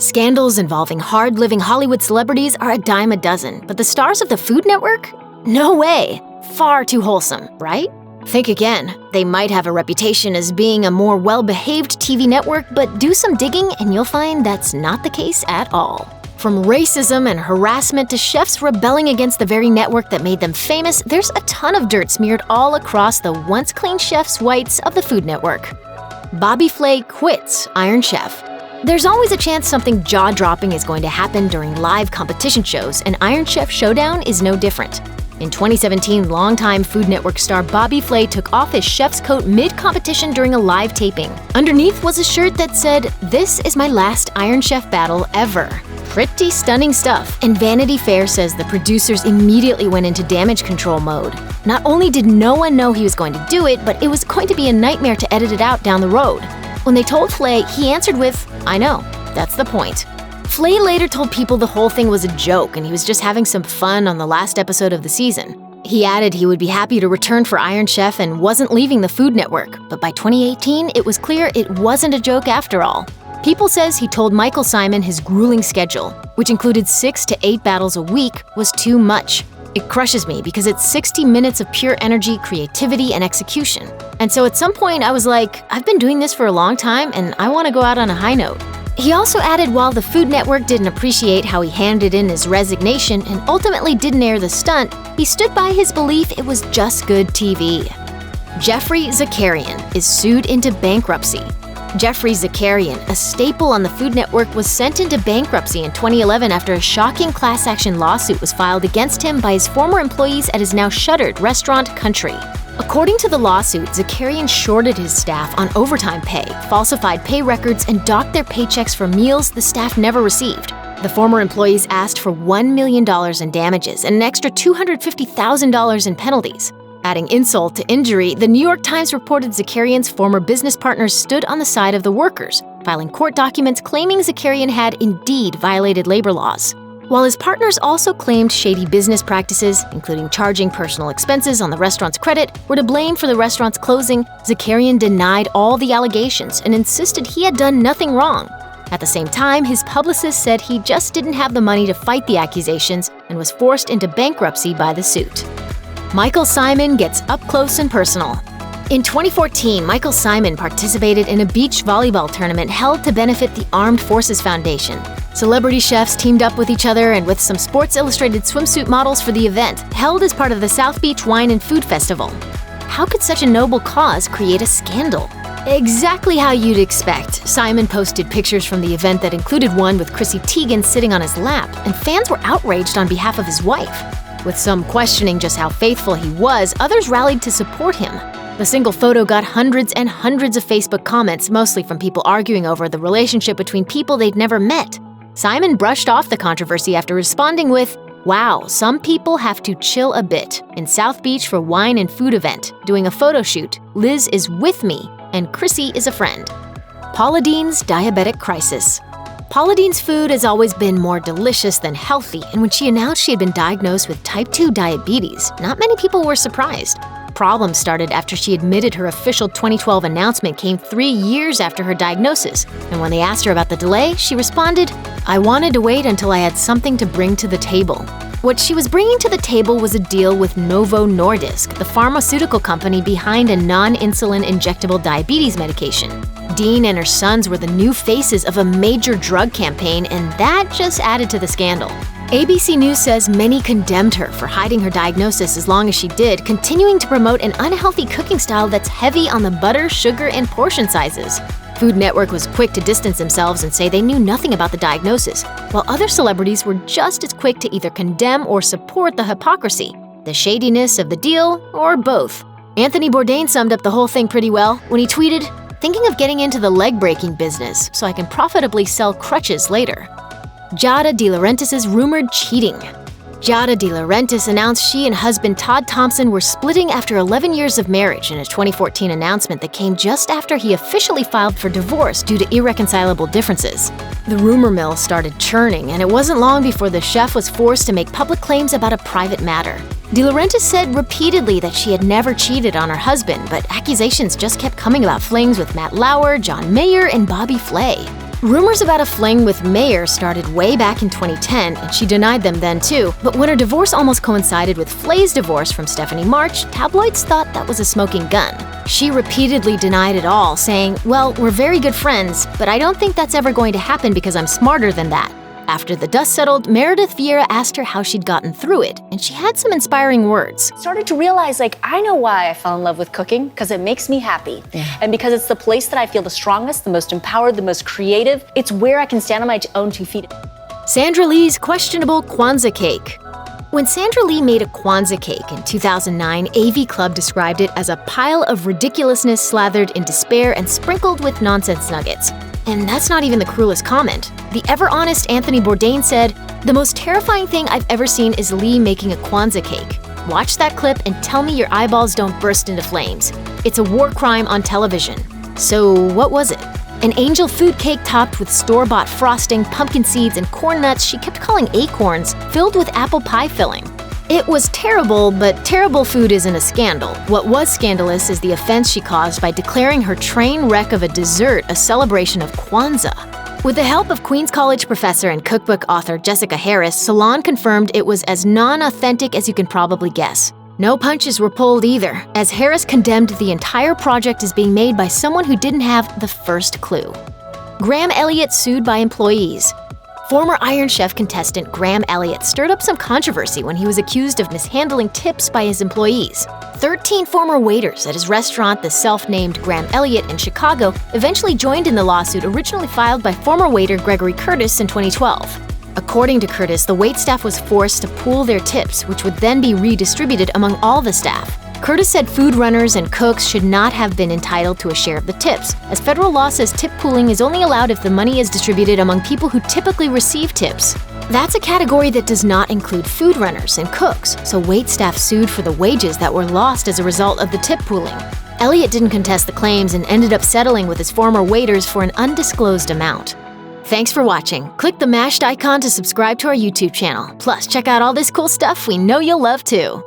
Scandals involving hard-living Hollywood celebrities are a dime a dozen, but the stars of the Food Network? No way! Far too wholesome, right? Think again. They might have a reputation as being a more well-behaved TV network, but do some digging and you'll find that's not the case at all. From racism and harassment to chefs rebelling against the very network that made them famous, there's a ton of dirt smeared all across the once-clean chef's whites of the Food Network. Bobby Flay quits Iron Chef. There's always a chance something jaw-dropping is going to happen during live competition shows, and Iron Chef Showdown is no different. In 2017, longtime Food Network star Bobby Flay took off his chef's coat mid-competition during a live taping. Underneath was a shirt that said, "This is my last Iron Chef battle ever." Pretty stunning stuff, and Vanity Fair says the producers immediately went into damage control mode. Not only did no one know he was going to do it, but it was going to be a nightmare to edit it out down the road. When they told Flay, he answered with, "I know, that's the point." Flay later told people the whole thing was a joke and he was just having some fun on the last episode of the season. He added he would be happy to return for Iron Chef and wasn't leaving the Food Network, but by 2018, it was clear it wasn't a joke after all. People says he told Michael Symon his grueling schedule, which included 6 to 8 battles a week, was too much. It crushes me because it's 60 minutes of pure energy, creativity, and execution. And so at some point I was like, I've been doing this for a long time and I want to go out on a high note. He also added while the Food Network didn't appreciate how he handed in his resignation and ultimately didn't air the stunt, he stood by his belief it was just good TV. Geoffrey Zakarian is sued into bankruptcy. Geoffrey Zakarian, a staple on the Food Network, was sent into bankruptcy in 2011 after a shocking class action lawsuit was filed against him by his former employees at his now shuttered restaurant Country. According to the lawsuit, Zakarian shorted his staff on overtime pay, falsified pay records, and docked their paychecks for meals the staff never received. The former employees asked for $1 million in damages and an extra $250,000 in penalties. Adding insult to injury, the New York Times reported Zakarian's former business partners stood on the side of the workers, filing court documents claiming Zakarian had indeed violated labor laws. While his partners also claimed shady business practices, including charging personal expenses on the restaurant's credit, were to blame for the restaurant's closing, Zakarian denied all the allegations and insisted he had done nothing wrong. At the same time, his publicist said he just didn't have the money to fight the accusations and was forced into bankruptcy by the suit. Michael Symon gets up close and personal. In 2014, Michael Symon participated in a beach volleyball tournament held to benefit the Armed Forces Foundation. Celebrity chefs teamed up with each other and with some Sports Illustrated swimsuit models for the event, held as part of the South Beach Wine and Food Festival. How could such a noble cause create a scandal? Exactly how you'd expect. Symon posted pictures from the event that included one with Chrissy Teigen sitting on his lap, and fans were outraged on behalf of his wife. With some questioning just how faithful he was, others rallied to support him. The single photo got hundreds and hundreds of Facebook comments, mostly from people arguing over the relationship between people they'd never met. Symon brushed off the controversy after responding with, "Wow, some people have to chill a bit. In South Beach for wine and food event, doing a photo shoot. Liz is with me, and Chrissy is a friend." Paula Deen's diabetic crisis. Paula Deen's food has always been more delicious than healthy, and when she announced she had been diagnosed with type 2 diabetes, not many people were surprised. Problems started after she admitted her official 2012 announcement came 3 years after her diagnosis, and when they asked her about the delay, she responded, "I wanted to wait until I had something to bring to the table." What she was bringing to the table was a deal with Novo Nordisk, the pharmaceutical company behind a non-insulin injectable diabetes medication. Deen and her sons were the new faces of a major drug campaign, and that just added to the scandal. ABC News says many condemned her for hiding her diagnosis as long as she did, continuing to promote an unhealthy cooking style that's heavy on the butter, sugar, and portion sizes. Food Network was quick to distance themselves and say they knew nothing about the diagnosis, while other celebrities were just as quick to either condemn or support the hypocrisy, the shadiness of the deal, or both. Anthony Bourdain summed up the whole thing pretty well when he tweeted, "Thinking of getting into the leg-breaking business so I can profitably sell crutches later." Giada De Laurentiis' rumored cheating. Giada De Laurentiis announced she and husband Todd Thompson were splitting after 11 years of marriage in a 2014 announcement that came just after he officially filed for divorce due to irreconcilable differences. The rumor mill started churning, and it wasn't long before the chef was forced to make public claims about a private matter. De Laurentiis said repeatedly that she had never cheated on her husband, but accusations just kept coming about flings with Matt Lauer, John Mayer, and Bobby Flay. Rumors about a fling with Mayer started way back in 2010, and she denied them then too. But when her divorce almost coincided with Flay's divorce from Stephanie March, tabloids thought that was a smoking gun. She repeatedly denied it all, saying, "Well, we're very good friends, but I don't think that's ever going to happen because I'm smarter than that." After the dust settled, Meredith Vieira asked her how she'd gotten through it, and she had some inspiring words. Started to realize, I know why I fell in love with cooking, because it makes me happy. And because it's the place that I feel the strongest, the most empowered, the most creative. It's where I can stand on my own 2 feet. Sandra Lee's questionable Kwanzaa cake. When Sandra Lee made a Kwanzaa cake in 2009, AV Club described it as a pile of ridiculousness slathered in despair and sprinkled with nonsense nuggets. And that's not even the cruelest comment. The ever-honest Anthony Bourdain said, "The most terrifying thing I've ever seen is Lee making a Kwanzaa cake. Watch that clip and tell me your eyeballs don't burst into flames. It's a war crime on television." So what was it? An angel food cake topped with store-bought frosting, pumpkin seeds, and corn nuts she kept calling acorns, filled with apple pie filling. It was terrible, but terrible food isn't a scandal. What was scandalous is the offense she caused by declaring her train wreck of a dessert a celebration of Kwanzaa. With the help of Queens College professor and cookbook author Jessica Harris, Salon confirmed it was as non-authentic as you can probably guess. No punches were pulled either, as Harris condemned the entire project as being made by someone who didn't have the first clue. Graham Elliot sued by employees. Former Iron Chef contestant Graham Elliot stirred up some controversy when he was accused of mishandling tips by his employees. 13 former waiters at his restaurant, the self-named Graham Elliot in Chicago, eventually joined in the lawsuit originally filed by former waiter Gregory Curtis in 2012. According to Curtis, the waitstaff was forced to pool their tips, which would then be redistributed among all the staff. Curtis said food runners and cooks should not have been entitled to a share of the tips, as federal law says tip pooling is only allowed if the money is distributed among people who typically receive tips. That's a category that does not include food runners and cooks, so waitstaff sued for the wages that were lost as a result of the tip pooling. Elliot didn't contest the claims and ended up settling with his former waiters for an undisclosed amount. Thanks for watching. Click the mashed icon to subscribe to our YouTube channel. Plus, check out all this cool stuff we know you'll love too.